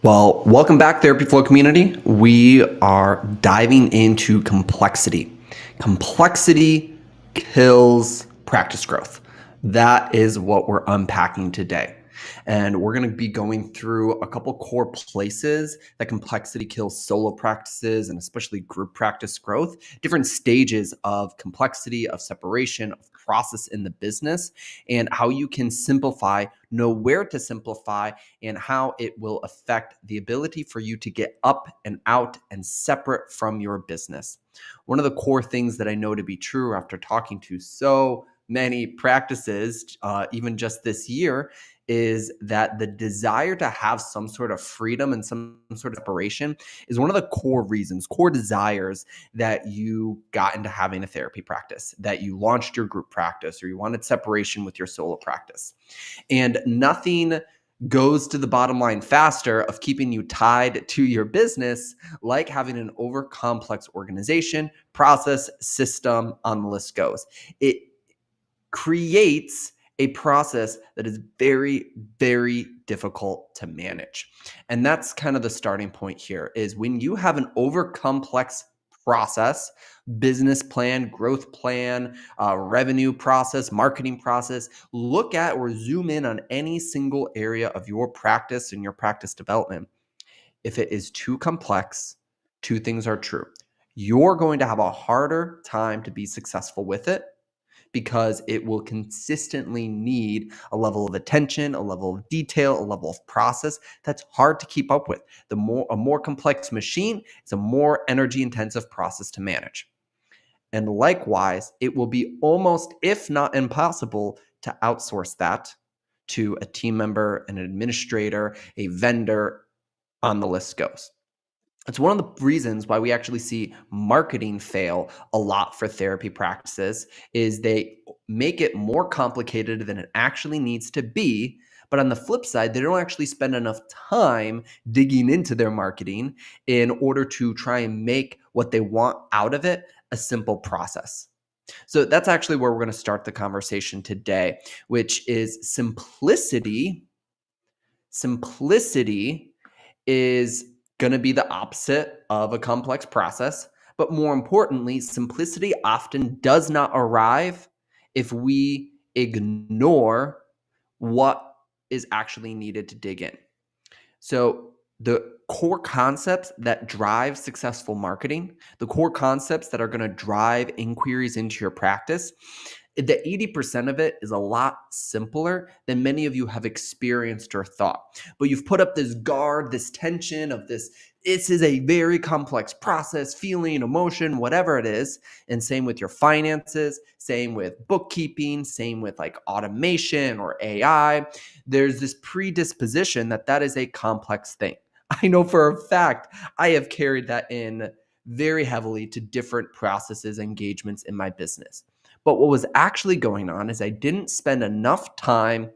Well, welcome back, Therapy Flow community. We are diving into complexity. Complexity kills practice growth. That is what we're unpacking today. And we're going to be going through a couple core places that complexity kills solo practices and especially group practice growth, different stages of complexity, of separation, of process in the business, and how you can simplify, know where to simplify, and how it will affect the ability for you to get up and out and separate from your business. One of the core things that I know to be true after talking to so many practices, even just this year, is that the desire to have some sort of freedom and some sort of separation is one of the core reasons, core desires that you got into having a therapy practice, that you launched your group practice, or you wanted separation with your solo practice. And nothing goes to the bottom line faster of keeping you tied to your business like having an over complex organization, process, system, on the list goes. It creates a process that is very, very difficult to manage. And that's kind of the starting point here is when you have an over complex process, business plan, growth plan, revenue process, marketing process, look at or zoom in on any single area of your practice and your practice development. If it is too complex, two things are true. You're going to have a harder time to be successful with it because it will consistently need a level of attention, a level of detail, a level of process that's hard to keep up with. A more complex machine, it's a more energy intensive process to manage. And likewise, it will be almost, if not impossible, to outsource that to a team member, an administrator, a vendor, on the list goes. It's one of the reasons why we actually see marketing fail a lot for therapy practices is they make it more complicated than it actually needs to be. But on the flip side, they don't actually spend enough time digging into their marketing in order to try and make what they want out of it a simple process. So that's actually where we're going to start the conversation today, which is simplicity. Simplicity is going to be the opposite of a complex process. But more importantly, simplicity often does not arrive if we ignore what is actually needed to dig in. So the core concepts that drive successful marketing, the core concepts that are going to drive inquiries into your practice, the 80% of it is a lot simpler than many of you have experienced or thought. But you've put up this guard, this tension of this is a very complex process, feeling, emotion, whatever it is. And same with your finances, same with bookkeeping, same with like automation or AI. There's this predisposition that is a complex thing. I know for a fact I have carried that in very heavily to different processes, engagements in my business. But what was actually going on is I didn't spend enough time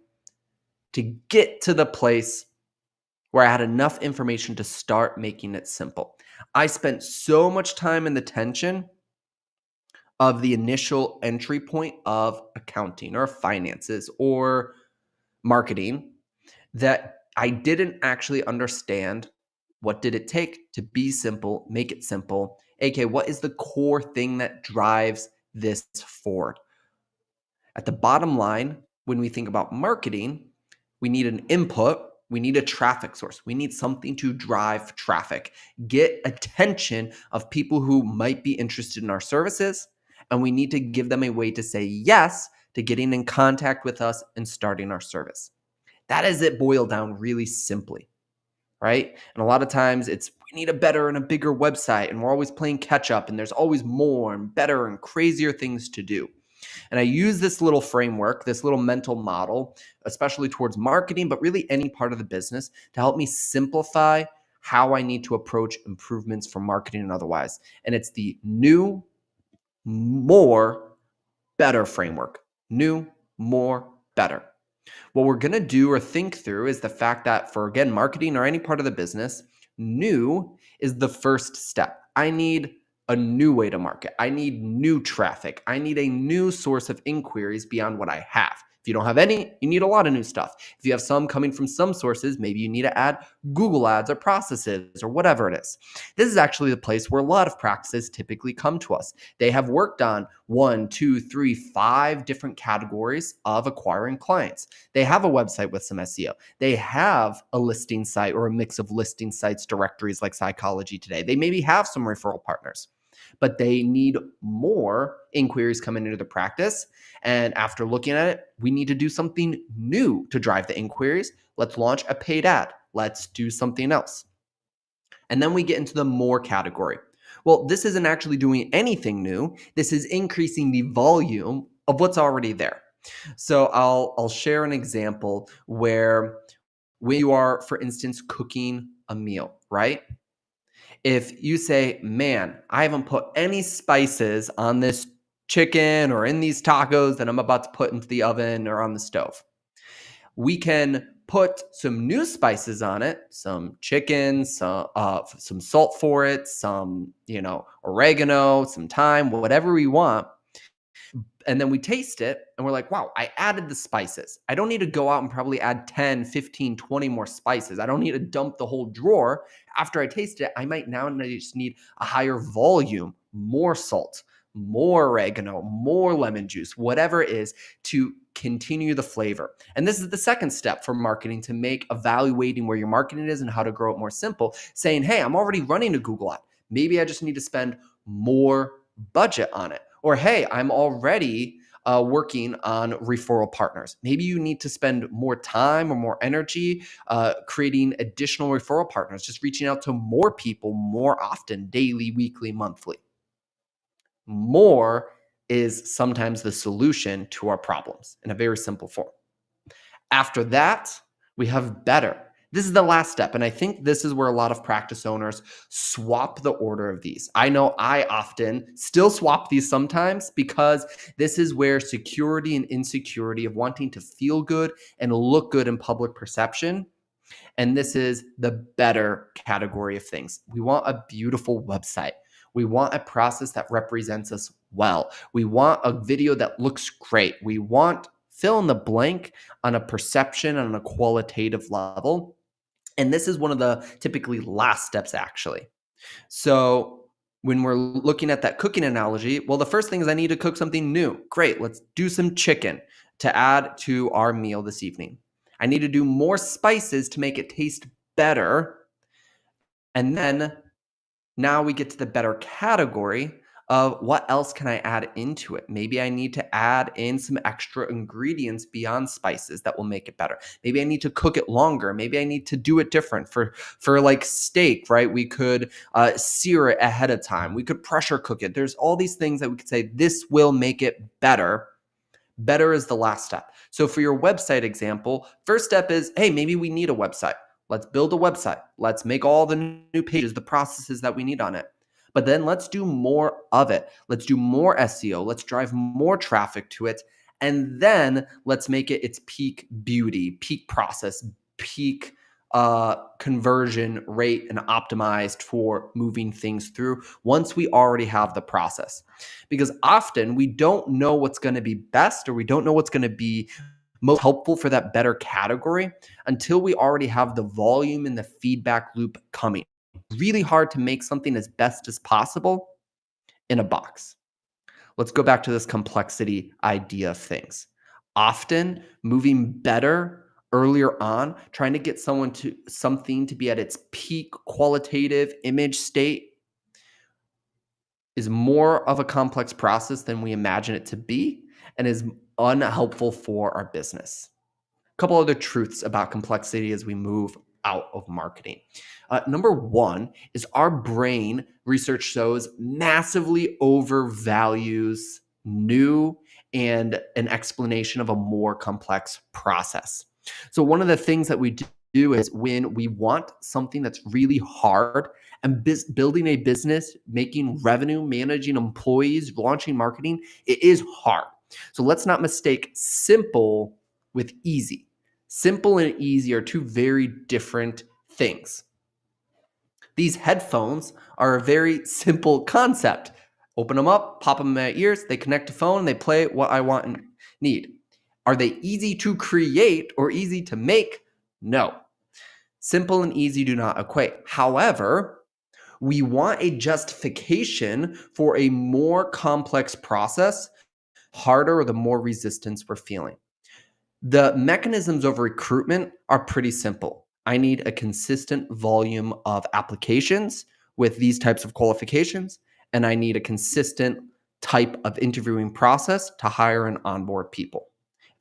to get to the place where I had enough information to start making it simple. I spent so much time in the tension of the initial entry point of accounting or finances or marketing that I didn't actually understand what did it take to be simple, make it simple. aka what is the core thing that drives this forward? At the bottom line, when we think about marketing, we need an input, we need a traffic source, we need something to drive traffic, get attention of people who might be interested in our services, and we need to give them a way to say yes to getting in contact with us and starting our service. That is it boiled down really simply, right? And a lot of times it's we need a better and a bigger website, and we're always playing catch up, and there's always more and better and crazier things to do. And I use this little framework, this little mental model, especially towards marketing, but really any part of the business to help me simplify how I need to approach improvements for marketing and otherwise. And it's the new, more, better framework. New, more, better. What we're going to do or think through is the fact that for, again, marketing or any part of the business, new is the first step. I need a new way to market. I need new traffic. I need a new source of inquiries beyond what I have. If you don't have any, you need a lot of new stuff. If you have some coming from some sources, maybe you need to add Google ads or processes or whatever it is. This is actually the place where a lot of practices typically come to us. They have worked on 1, 2, 3, 5 different categories of acquiring clients. They have a website with some SEO. They have a listing site or a mix of listing sites, directories like Psychology Today. They maybe have some referral partners, but they need more inquiries coming into the practice. And after looking at it, we need to do something new to drive the inquiries. Let's launch a paid ad. Let's do something else. And then we get into the more category. Well, this isn't actually doing anything new. This is increasing the volume of what's already there. So I'll share an example where when you are, for instance, cooking a meal, right? If you say, man, I haven't put any spices on this chicken or in these tacos that I'm about to put into the oven or on the stove, we can put some new spices on it, some chicken, some salt for it, some, oregano, some thyme, whatever we want. And then we taste it and we're like, wow, I added the spices. I don't need to go out and probably add 10, 15, 20 more spices. I don't need to dump the whole drawer. After I taste it, I might now just need a higher volume, more salt, more oregano, more lemon juice, whatever it is to continue the flavor. And this is the second step for marketing to make evaluating where your marketing is and how to grow it more simple, saying, hey, I'm already running a Google ad. Maybe I just need to spend more budget on it. Or, hey, I'm already working on referral partners. Maybe you need to spend more time or more energy creating additional referral partners, just reaching out to more people more often, daily, weekly, monthly. More is sometimes the solution to our problems in a very simple form. After that, we have better. This is the last step. And I think this is where a lot of practice owners swap the order of these. I know I often still swap these sometimes because this is where security and insecurity of wanting to feel good and look good in public perception. And this is the better category of things. We want a beautiful website. We want a process that represents us well. We want a video that looks great. We want fill in the blank on a perception on a qualitative level. And this is one of the typically last steps, actually. So when we're looking at that cooking analogy, well, the first thing is I need to cook something new. Great, let's do some chicken to add to our meal this evening. I need to do more spices to make it taste better. And then now we get to the better category of what else can I add into it? Maybe I need to add in some extra ingredients beyond spices that will make it better. Maybe I need to cook it longer. Maybe I need to do it different for like steak, right? We could sear it ahead of time. We could pressure cook it. There's all these things that we could say this will make it better. Better is the last step. So for your website example, first step is, hey, maybe we need a website. Let's build a website. Let's make all the new pages, the processes that we need on it. But then let's do more of it. Let's do more SEO. Let's drive more traffic to it. And then let's make it its peak beauty, peak process, peak conversion rate and optimized for moving things through once we already have the process. Because often we don't know what's going to be best or we don't know what's going to be most helpful for that better category until we already have the volume and the feedback loop coming. Really hard to make something as best as possible in a box. Let's go back to this complexity idea of things. Often moving better earlier on, trying to get something to be at its peak qualitative image state is more of a complex process than we imagine it to be and is unhelpful for our business. A couple other truths about complexity as we move out of marketing. Number one is our brain, research shows, massively overvalues new and an explanation of a more complex process. So one of the things that we do is when we want something that's really hard and building a business, making revenue, managing employees, launching marketing, it is hard. So let's not mistake simple with easy. Simple and easy are two very different things. These headphones are a very simple concept. Open them up, pop them in my ears, they connect to phone, they play what I want and need. Are they easy to create or easy to make? No. Simple and easy do not equate. However, we want a justification for a more complex process, harder or the more resistance we're feeling. The mechanisms of recruitment are pretty simple. I need a consistent volume of applications with these types of qualifications, and I need a consistent type of interviewing process to hire and onboard people.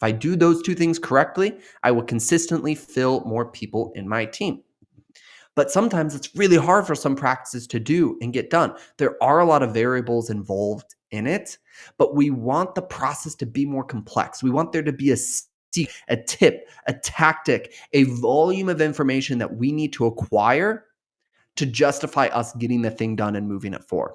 If I do those two things correctly, I will consistently fill more people in my team. But sometimes it's really hard for some practices to do and get done. There are a lot of variables involved in it, but we want the process to be more complex. We want there to be a tip, a tactic, a volume of information that we need to acquire to justify us getting the thing done and moving it forward.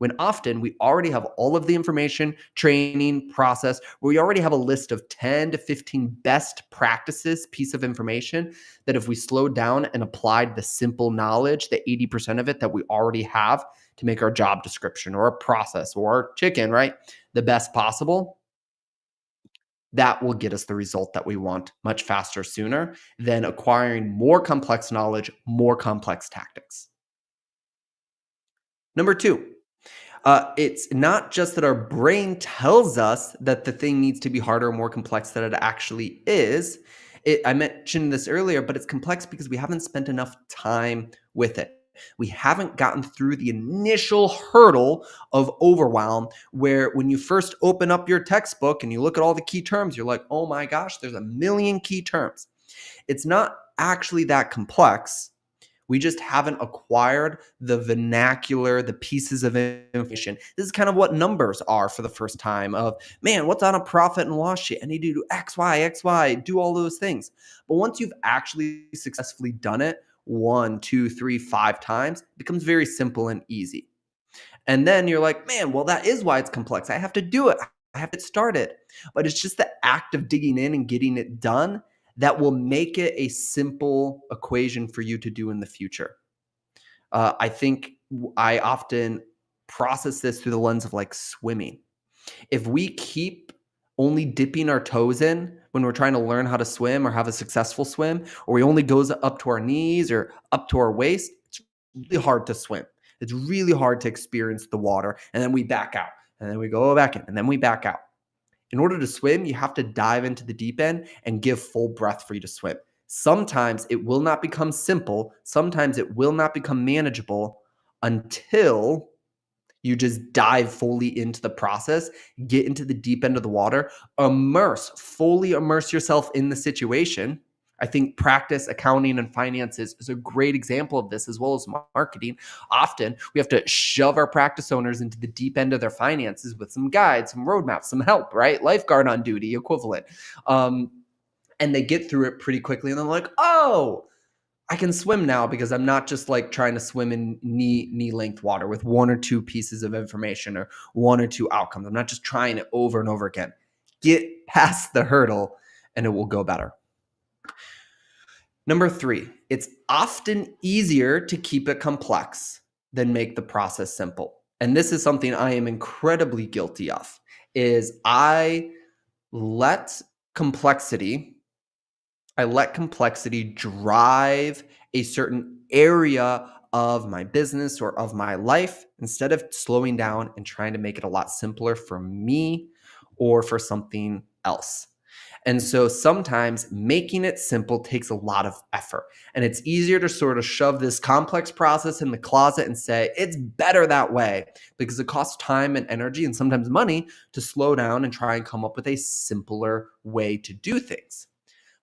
When often we already have all of the information, training, process, we already have a list of 10 to 15 best practices, piece of information that if we slowed down and applied the simple knowledge, the 80% of it that we already have to make our job description or a process or our chicken, right, the best possible, that will get us the result that we want much faster, sooner than acquiring more complex knowledge, more complex tactics. Number two, it's not just that our brain tells us that the thing needs to be harder or more complex than it actually is. I mentioned this earlier, but it's complex because we haven't spent enough time with it. We haven't gotten through the initial hurdle of overwhelm, where when you first open up your textbook and you look at all the key terms, you're like, oh my gosh, there's a million key terms. It's not actually that complex. We just haven't acquired the vernacular, the pieces of information. This is kind of what numbers are for the first time of, man, what's on a profit and loss sheet? I need to do X, Y, X, Y, do all those things. But once you've actually successfully done it one, two, three, 5 times, it becomes very simple and easy. And then you're like, man, well, that is why it's complex. I have to do it. I have to start it. But it's just the act of digging in and getting it done that will make it a simple equation for you to do in the future. I think I often process this through the lens of like swimming. If we keep only dipping our toes in when we're trying to learn how to swim or have a successful swim, or we only goes up to our knees or up to our waist, it's really hard to swim. It's really hard to experience the water. And then we back out and then we go back in and then we back out. In order to swim, you have to dive into the deep end and give full breath for you to swim. Sometimes it will not become simple. Sometimes it will not become manageable until you just dive fully into the process, get into the deep end of the water, fully immerse yourself in the situation. I think practice, accounting, and finances is a great example of this, as well as marketing. Often we have to shove our practice owners into the deep end of their finances with some guides, some roadmaps, some help, right? Lifeguard on duty equivalent. Um, and they get through it pretty quickly. And they're like, oh, I can swim now because I'm not just like trying to swim in knee length water with one or two pieces of information or one or two outcomes. I'm not just trying it over and over again. Get past the hurdle and it will go better. Number three, it's often easier to keep it complex than make the process simple. And this is something I am incredibly guilty of, is let complexity I let complexity drive a certain area of my business or of my life instead of slowing down and trying to make it a lot simpler for me or for something else. And so sometimes making it simple takes a lot of effort. And it's easier to sort of shove this complex process in the closet and say, it's better that way, because it costs time and energy and sometimes money to slow down and try and come up with a simpler way to do things.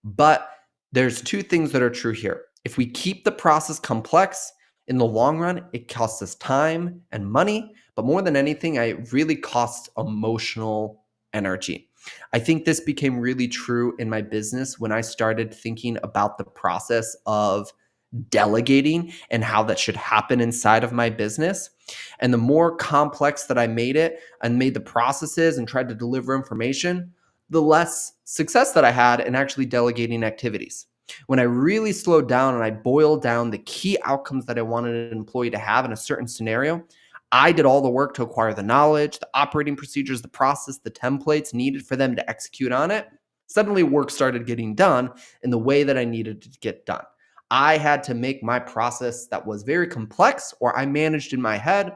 But there's two things that are true here. If we keep the process complex, in the long run, it costs us time and money. But more than anything, it really costs emotional energy. I think this became really true in my business when I started thinking about the process of delegating and how that should happen inside of my business. And the more complex that I made it and made the processes and tried to deliver information, the less success that I had in actually delegating activities. When I really slowed down and I boiled down the key outcomes that I wanted an employee to have in a certain scenario, I did all the work to acquire the knowledge, the operating procedures, the process, the templates needed for them to execute on it. Suddenly, work started getting done in the way that I needed to get done. I had to make my process that was very complex, or I managed in my head,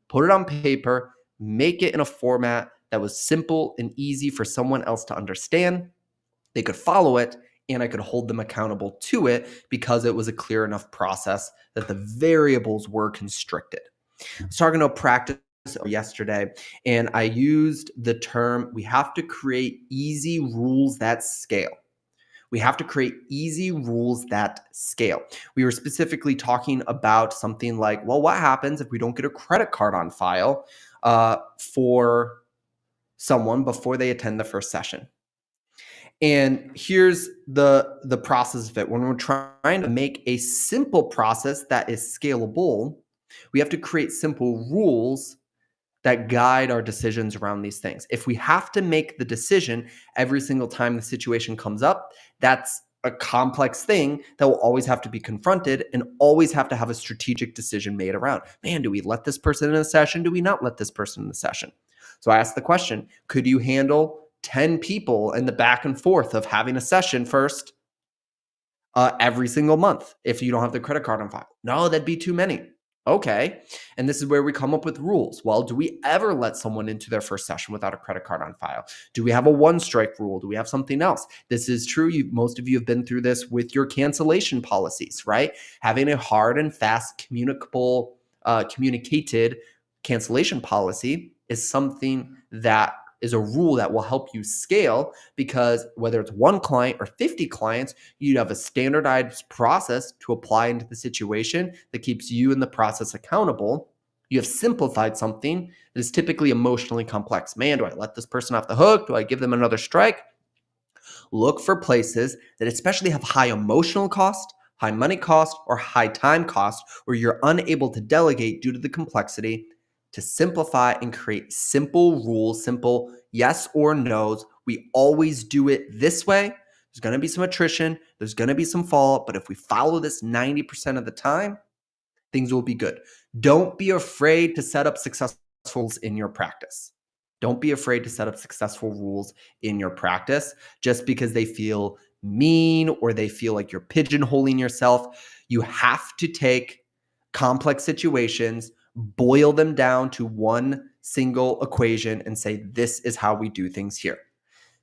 put it on paper, make it in a format that was simple and easy for someone else to understand. They could follow it, and I could hold them accountable to it because it was a clear enough process that the variables were constricted. I was talking to a practice yesterday, and I used the term we have to create easy rules that scale. We have to create easy rules that scale. We were specifically talking about something like, well, what happens if we don't get a credit card on file for someone before they attend the first session? And here's the process of it. When we're trying to make a simple process that is scalable, we have to create simple rules that guide our decisions around these things. If we have to make the decision every single time the situation comes up, that's a complex thing that will always have to be confronted and always have to have a strategic decision made around. Man, do we let this person in a session? Do we not let this person in the session? So I asked the question, could you handle 10 people in the back and forth of having a session first every single month if you don't have the credit card on file? No, that'd be too many. Okay. And this is where we come up with rules. Well, do we ever let someone into their first session without a credit card on file? Do we have a one strike rule? Do we have something else? This is true. Most of you have been through this with your cancellation policies, right? Having a hard and fast communicated cancellation policy is something that is a rule that will help you scale, because whether it's one client or 50 clients, you have a standardized process to apply into the situation that keeps you and the process accountable. You have simplified something that is typically emotionally complex. Man, do I let this person off the hook? Do I give them another strike? Look for places that especially have high emotional cost, high money cost, or high time cost, where you're unable to delegate due to the complexity, to simplify and create simple rules, simple yes or no's. We always do it this way. There's going to be some attrition, there's going to be some fallout, but if we follow this 90% of the time, things will be good. Don't be afraid to set up successful rules in your practice. Don't be afraid to set up successful rules in your practice just because they feel mean or they feel like you're pigeonholing yourself. You have to take complex situations, boil them down to one single equation, and say, this is how we do things here.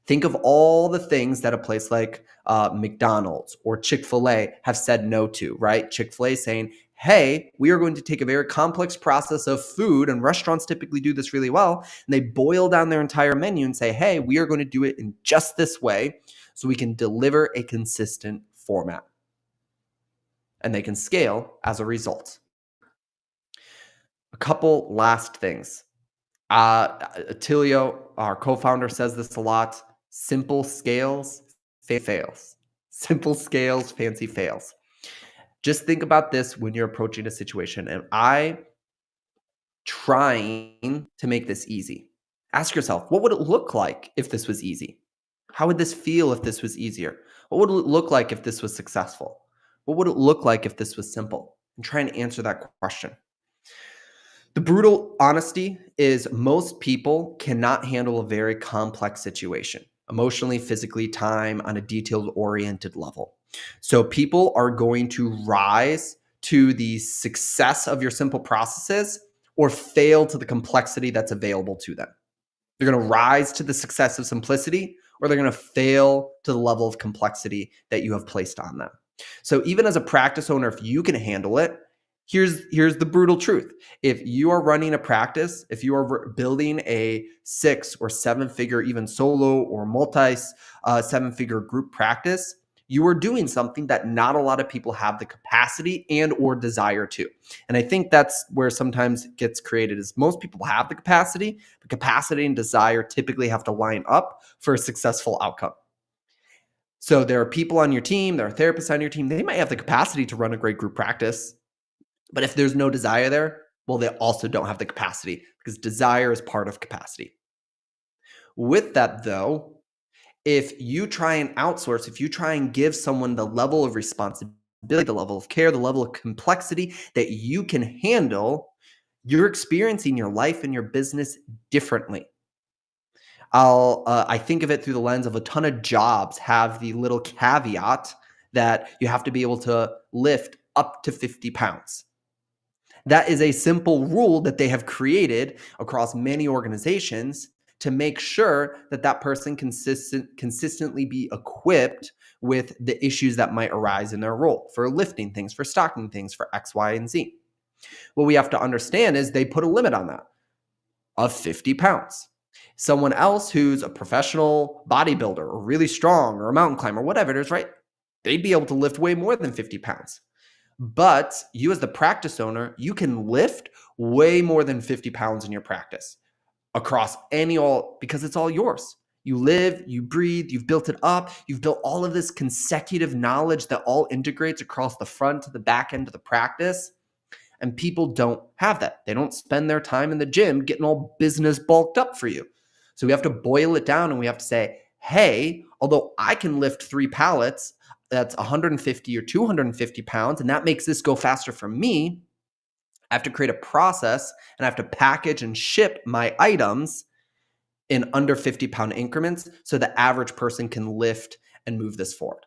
Think of all the things that a place like McDonald's or Chick-fil-A have said no to, right? Chick-fil-A saying, hey, we are going to take a very complex process of food, and restaurants typically do this really well, and they boil down their entire menu and say, hey, we are going to do it in just this way so we can deliver a consistent format. And they can scale as a result. A couple last things. Attilio, our co-founder, says this a lot. Simple scales, fails. Simple scales, fancy fails. Just think about this when you're approaching a situation. And I trying to make this easy. Ask yourself, what would it look like if this was easy? How would this feel if this was easier? What would it look like if this was successful? What would it look like if this was simple? And try and answer that question. The brutal honesty is most people cannot handle a very complex situation, emotionally, physically, time, on a detailed oriented level. So people are going to rise to the success of your simple processes or fail to the complexity that's available to them. They're going to rise to the success of simplicity, or they're going to fail to the level of complexity that you have placed on them. So even as a practice owner, if you can handle it, here's the brutal truth. If you are running a practice, if you are building a 6 or 7 figure, even solo or multi 7 figure group practice, you are doing something that not a lot of people have the capacity and or desire to. And I think that's where sometimes it gets created, is most people have the capacity, but capacity and desire typically have to line up for a successful outcome. So there are people on your team, there are therapists on your team, they might have the capacity to run a great group practice, but if there's no desire there, well, they also don't have the capacity, because desire is part of capacity. With that, though, if you try and outsource, if you try and give someone the level of responsibility, the level of care, the level of complexity that you can handle, you're experiencing your life and your business differently. I think of it through the lens of a ton of jobs have the little caveat that you have to be able to lift up to 50 pounds. That is a simple rule that they have created across many organizations to make sure that that person consistently be equipped with the issues that might arise in their role for lifting things, for stocking things, for X, Y, and Z. What we have to understand is they put a limit on that of 50 pounds. Someone else who's a professional bodybuilder or really strong or a mountain climber, whatever it is, right? They'd be able to lift way more than 50 pounds. But you, as the practice owner, you can lift way more than 50 pounds in your practice across all because it's all yours. You live, you breathe, you've built it up, you've built all of this consecutive knowledge that all integrates across the front to the back end of the practice. And people don't have that. They don't spend their time in the gym getting all business bulked up for you. So we have to boil it down and we have to say, hey, although I can lift 3 pallets, that's 150 or 250 pounds, and that makes this go faster for me. I have to create a process and I have to package and ship my items in under 50-pound increments so the average person can lift and move this forward.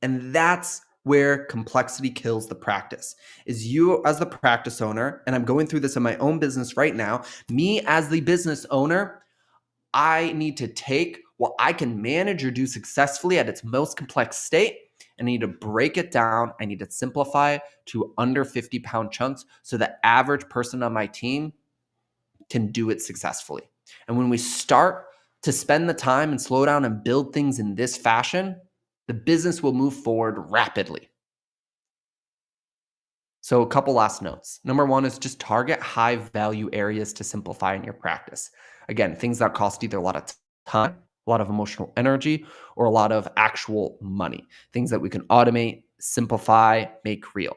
And that's where complexity kills the practice. Is you as the practice owner, and I'm going through this in my own business right now, me as the business owner, I need to take what I can manage or do successfully at its most complex state, and I need to break it down. I need to simplify to under 50-pound chunks so the average person on my team can do it successfully. And when we start to spend the time and slow down and build things in this fashion, the business will move forward rapidly. So a couple last notes. Number one is just target high value areas to simplify in your practice. Again, things that cost either a lot of time, a lot of emotional energy, or a lot of actual money. Things that we can automate, simplify, make real.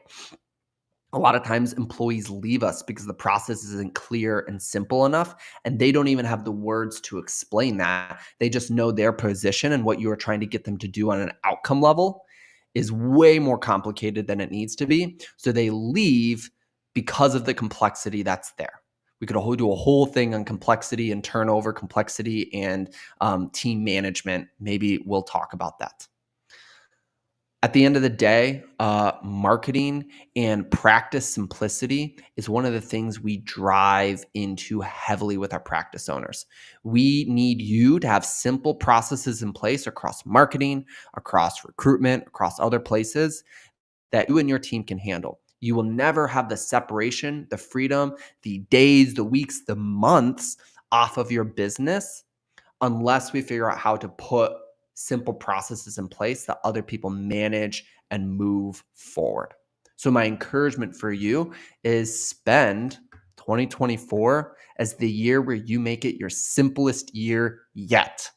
A lot of times employees leave us because the process isn't clear and simple enough, and they don't even have the words to explain that. They just know their position and what you are trying to get them to do on an outcome level is way more complicated than it needs to be. So they leave because of the complexity that's there. We could do a whole thing on complexity and turnover, complexity and team management. Maybe we'll talk about that. At the end of the day, marketing and practice simplicity is one of the things we drive into heavily with our practice owners. We need you to have simple processes in place across marketing, across recruitment, across other places that you and your team can handle. You will never have the separation, the freedom, the days, the weeks, the months off of your business unless we figure out how to put simple processes in place that other people manage and move forward. So my encouragement for you is spend 2024 as the year where you make it your simplest year yet.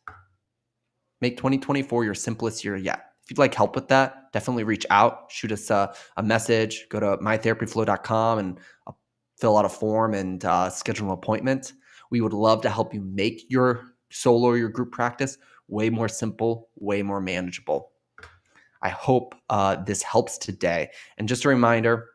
Make 2024 your simplest year yet. If you'd like help with that, definitely reach out, shoot us a message, go to mytherapyflow.com and fill out a form and schedule an appointment. We would love to help you make your solo or your group practice way more simple, way more manageable. I hope this helps today. And just a reminder,